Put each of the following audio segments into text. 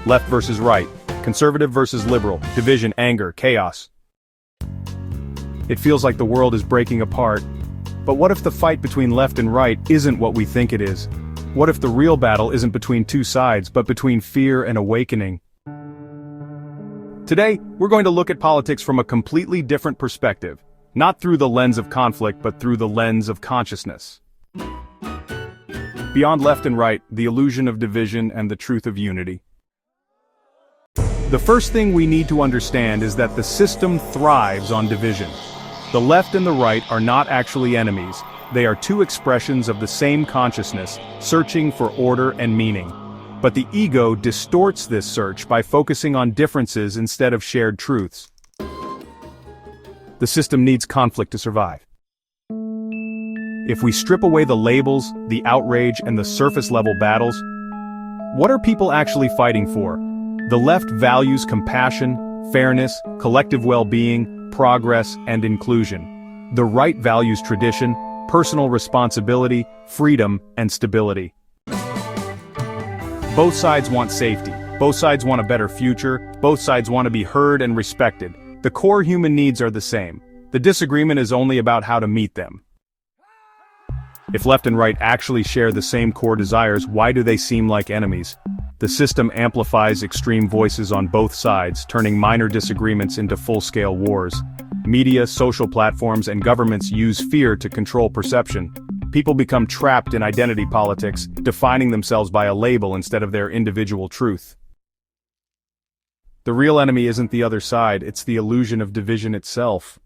Left versus right, conservative versus liberal, division, anger, chaos. It feels like the world is breaking apart. But what if the fight between left and right isn't what we think it is? What if the real battle isn't between two sides, but between fear and awakening? Today, we're going to look at politics from a completely different perspective. Not through the lens of conflict, but through the lens of consciousness. Beyond left and right, the illusion of division and the truth of unity. The first thing we need to understand is that the system thrives on division. The left and the right are not actually enemies. They are two expressions of the same consciousness, searching for order and meaning. But the ego distorts this search by focusing on differences instead of shared truths. The system needs conflict to survive. If we strip away the labels, the outrage, and the surface-level battles, what are people actually fighting for? The left values compassion, fairness, collective well-being, progress, and inclusion. The right values tradition, personal responsibility, freedom, and stability. Both sides want safety. Both sides want a better future. Both sides want to be heard and respected. The core human needs are the same. The disagreement is only about how to meet them. If left and right actually share the same core desires, why do they seem like enemies? The system amplifies extreme voices on both sides, turning minor disagreements into full-scale wars. Media, social platforms, and governments use fear to control perception. People become trapped in identity politics, defining themselves by a label instead of their individual truth. The real enemy isn't the other side, it's the illusion of division itself.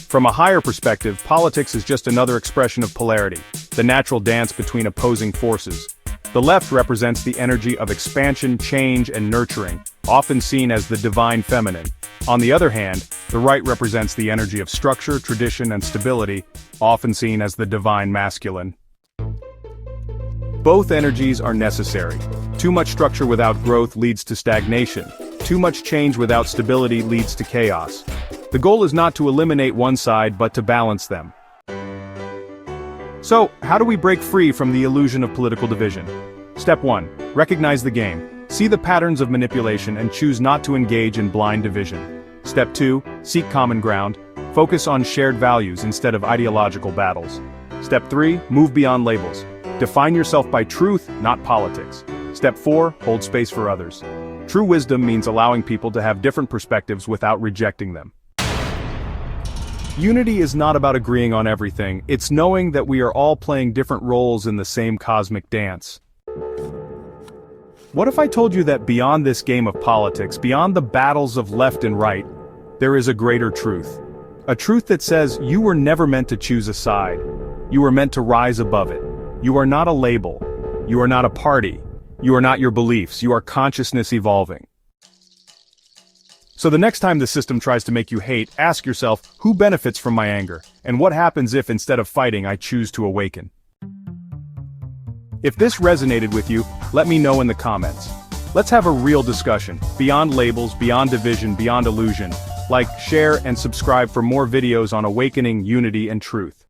From a higher perspective, politics is just another expression of polarity, the natural dance between opposing forces. The left represents the energy of expansion, change, and nurturing, often seen as the divine feminine. On the other hand, the right represents the energy of structure, tradition, and stability, often seen as the divine masculine. Both energies are necessary. Too much structure without growth leads to stagnation. Too much change without stability leads to chaos. The goal is not to eliminate one side, but to balance them. So, how do we break free from the illusion of political division? Step 1. Recognize the game. See the patterns of manipulation and choose not to engage in blind division. Step 2. Seek common ground. Focus on shared values instead of ideological battles. Step 3. Move beyond labels. Define yourself by truth, not politics. Step 4. Hold space for others. True wisdom means allowing people to have different perspectives without rejecting them. Unity is not about agreeing on everything, it's knowing that we are all playing different roles in the same cosmic dance. What if I told you that beyond this game of politics, beyond the battles of left and right, there is a greater truth? A truth that says you were never meant to choose a side. You were meant to rise above it. You are not a label. You are not a party. You are not your beliefs. You are consciousness evolving. So the next time the system tries to make you hate, ask yourself, who benefits from my anger? And what happens if instead of fighting, I choose to awaken? If this resonated with you, let me know in the comments. Let's have a real discussion, beyond labels, beyond division, beyond illusion. Like, share, and subscribe for more videos on awakening, unity, and truth.